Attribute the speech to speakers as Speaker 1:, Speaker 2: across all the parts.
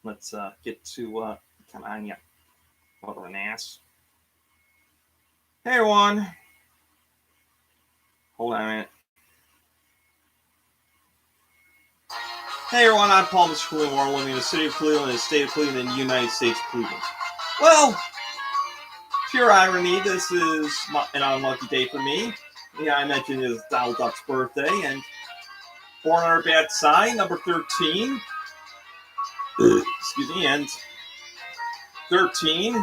Speaker 1: Let's get to, come on, yeah, mother an ass. Hey everyone, hold on a minute. Hey everyone, I'm Paul Mr. Cleveland, living in the city of Cleveland, in the state of Cleveland, in the United States of Cleveland. Well, pure irony, this is an unlucky day for me. Yeah, I mentioned it's Donald Duck's birthday, and born on our bad side, number 13. Excuse me, and 13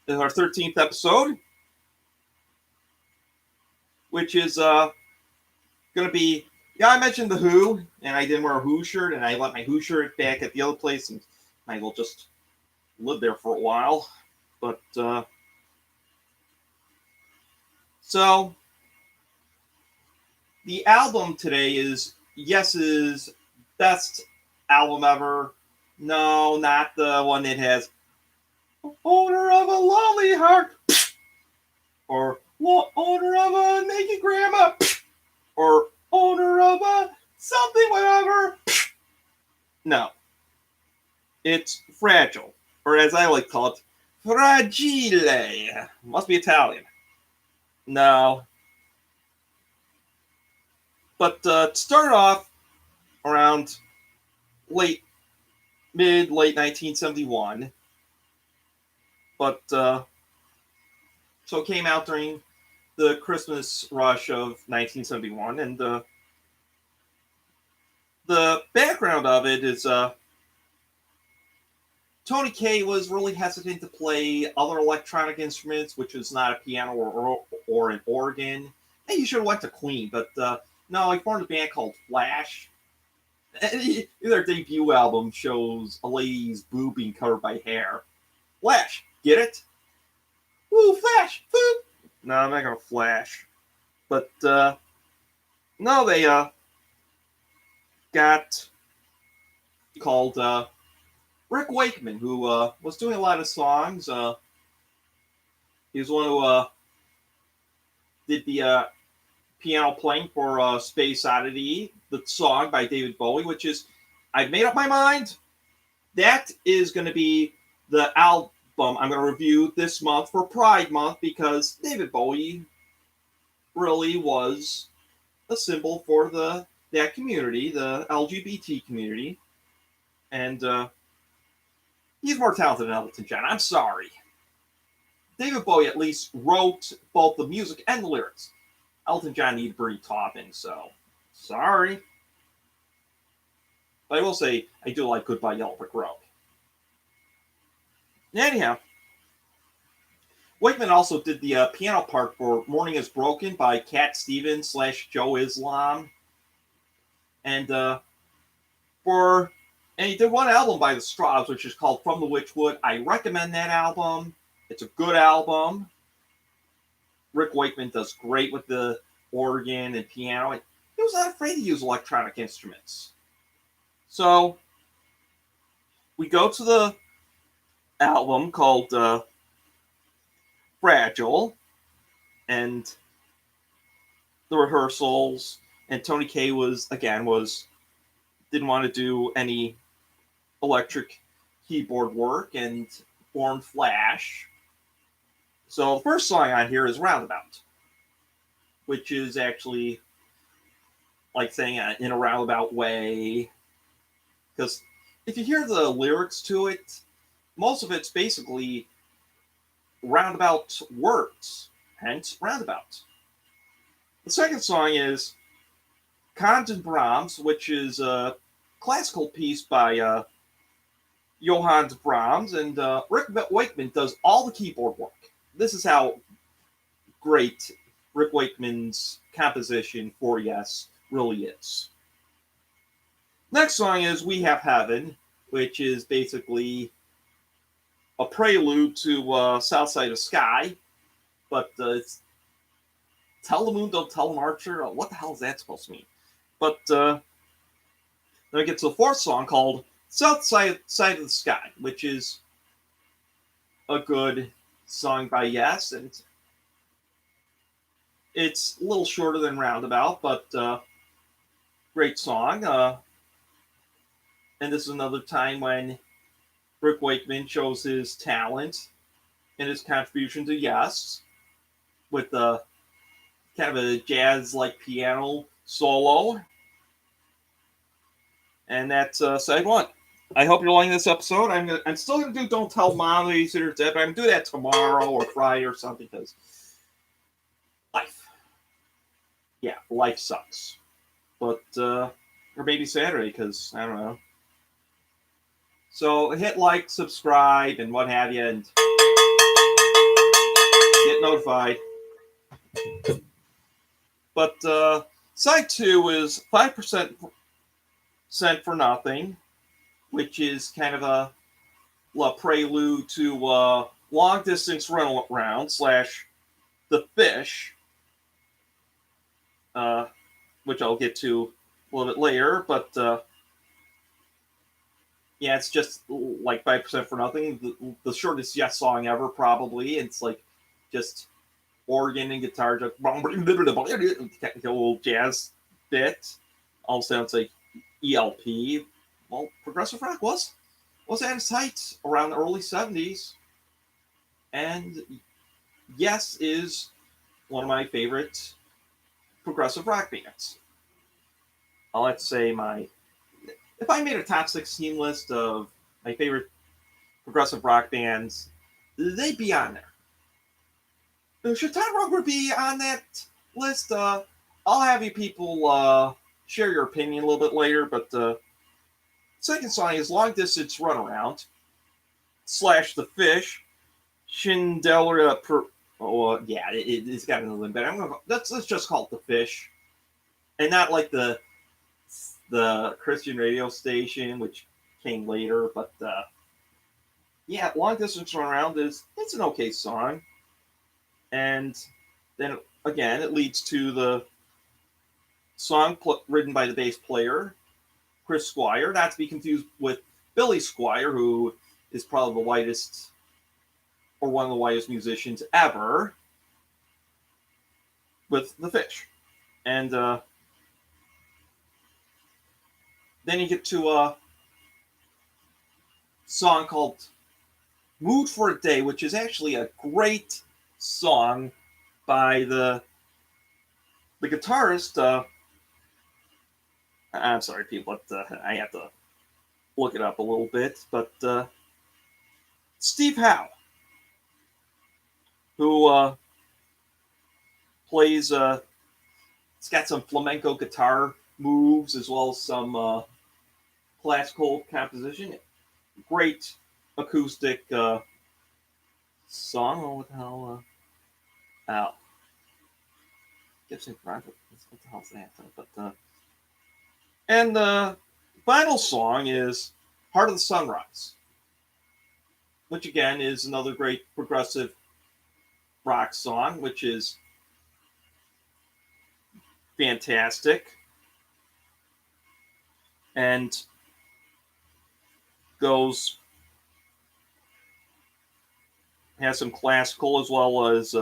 Speaker 1: is our 13th episode, which is going to be. Yeah, I mentioned the Who, and I didn't wear a Who shirt, and I left my Who shirt back at the other place, and I will just live there for a while. But so the album today is Yes's best album ever. No, not the one that has owner of a lovely heart, or owner of a naked grandma, or owner of a something whatever. No, it's Fragile, or as I like to call it, Fra-gi-lay. Must be Italian. No, but to start off around late 1971, but so it came out during the Christmas rush of 1971, and the background of it is Tony Kaye was really hesitant to play other electronic instruments, which was not a piano or an organ. Hey, you should have went to Queen, but no, he formed a band called Flash. Their debut album shows a lady's boob being covered by hair. Flash, get it? Woo, Flash! Woo! No, I'm not gonna flash. But no, they got called Rick Wakeman, who was doing a lot of songs. He was one who did the piano playing for Space Oddity, the song by David Bowie, which is, I've made up my mind. That is going to be the album I'm going to review this month for Pride Month, because David Bowie really was a symbol for that community, the LGBT community. And he's more talented than Elton John. I'm sorry. David Bowie at least wrote both the music and the lyrics. Elton John needed Bernie Taupin, so sorry. But I will say, I do like Goodbye Yellow Brick Road. Anyhow, Wakeman also did the piano part for Morning is Broken by Cat Stevens / Joe Islam. And he did one album by the Straws, which is called From the Witchwood. I recommend that album. It's a good album. Rick Wakeman does great with the organ and piano. He was not afraid to use electronic instruments. So we go to the album called Fragile, and the rehearsals, and Tony Kaye didn't want to do any electric keyboard work and formed Flash. So the first song on here is Roundabout, which is actually like saying in a roundabout way. Because if you hear the lyrics to it, most of it's basically roundabout words, hence roundabout. The second song is Cons and Brahms, which is a classical piece by Johann Brahms, and Rick Wakeman does all the keyboard work. This is how great Rick Wakeman's composition for Yes really is. Next song is We Have Heaven, which is basically a prelude to South Side of Sky, but it's Tell the Moon, Don't Tell the Archer. What the hell is that supposed to mean? But then we get to the fourth song called South Side of the Sky, which is a good song by Yes, and it's a little shorter than Roundabout, but great song. And this is another time when Rick Wakeman shows his talent and his contribution to Yes with the kind of a jazz-like piano solo. And that's side one. I hope you're liking this episode. I'm still gonna do Don't Tell Mom that He's Dead, but I'm gonna do that tomorrow or Friday or something because life. Yeah, life sucks. But or maybe Saturday because I don't know. So hit like, subscribe, and what have you, and get notified. But side two is 5% Cent for Nothing, which is kind of a prelude to Long Distance Runaround / The Fish, which I'll get to a little bit later. But yeah, it's just like 5% for Nothing, the shortest Yes song ever, probably. It's like just organ and guitar, just technical jazz bit. All sounds like ELP. Well, progressive rock was at its height around the early 70s. And Yes is one of my favorite progressive rock bands. I'll have to say if I made a top 16 list of my favorite progressive rock bands, they'd be on there. Should Todd Rugger be on that list? I'll have you people share your opinion a little bit later, but second song is Long Distance Runaround / The Fish. Schindler yeah, it's got another one, but let's just call it The Fish, and not like the Christian radio station, which came later. But yeah, Long Distance Runaround it's an okay song, and then again it leads to the song written by the bass player Chris Squire, not to be confused with Billy Squire, who is probably the whitest or one of the whitest musicians ever with The Fish. And then you get to a song called Mood for a Day, which is actually a great song by the guitarist. I'm sorry, people, but I have to look it up a little bit. But Steve Howe, who plays, it's got some flamenco guitar moves as well as some classical composition. Great acoustic song. Oh, what the hell? Gibson Project. What the hell's that? But and the final song is Heart of the Sunrise, which again is another great progressive rock song, which is fantastic and has some classical as well as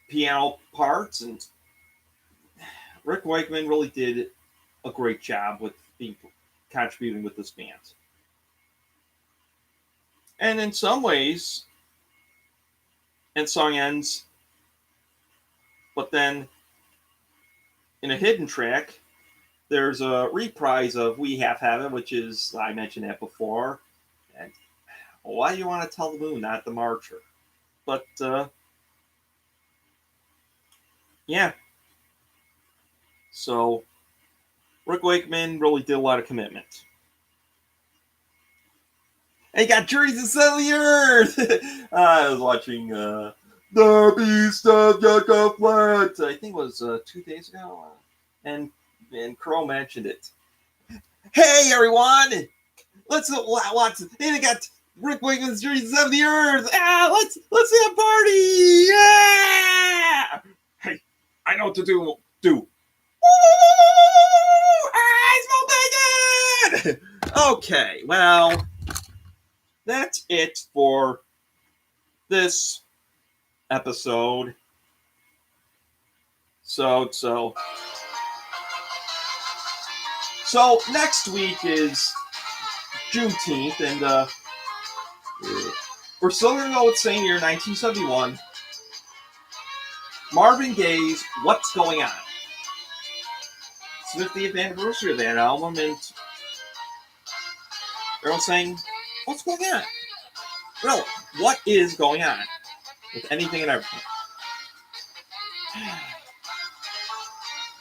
Speaker 1: piano parts, and Rick Wakeman really did a great job with contributing with this band. And in some ways, and song ends, but then in a hidden track, there's a reprise of We Have Heaven, which is, I mentioned that before, and why do you want to tell the moon, not the marcher? But yeah, so Rick Wakeman really did a lot of commitment. He got Journeys to the Center of the Earth. I was watching The Beast of Yucca Flats. I think it was 2 days ago, and Crow mentioned it. Hey everyone, let's watch. They got Rick Wakeman's Journeys to the Center of the Earth. Let's have a party. Yeah! Hey, I know what to do. I smell bacon. Okay, well, that's it for this episode. So So next week is Juneteenth, and we're still going to go with same year, 1971. Marvin Gaye's "What's Going On." It's the 50th anniversary of that album, and everyone's saying, "What's going on?" Well, what is going on with anything and everything?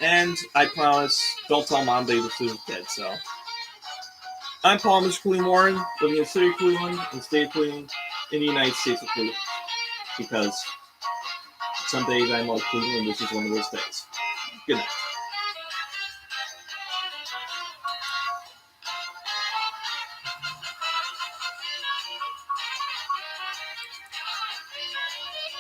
Speaker 1: And I promise, don't tell mom they was a kid. So I'm Paul Mr. Cleveland Warren, living in the city of Cleveland, in the state of Cleveland, in the United States of Cleveland. Because some days I'm like Cleveland, this is one of those days. Good night.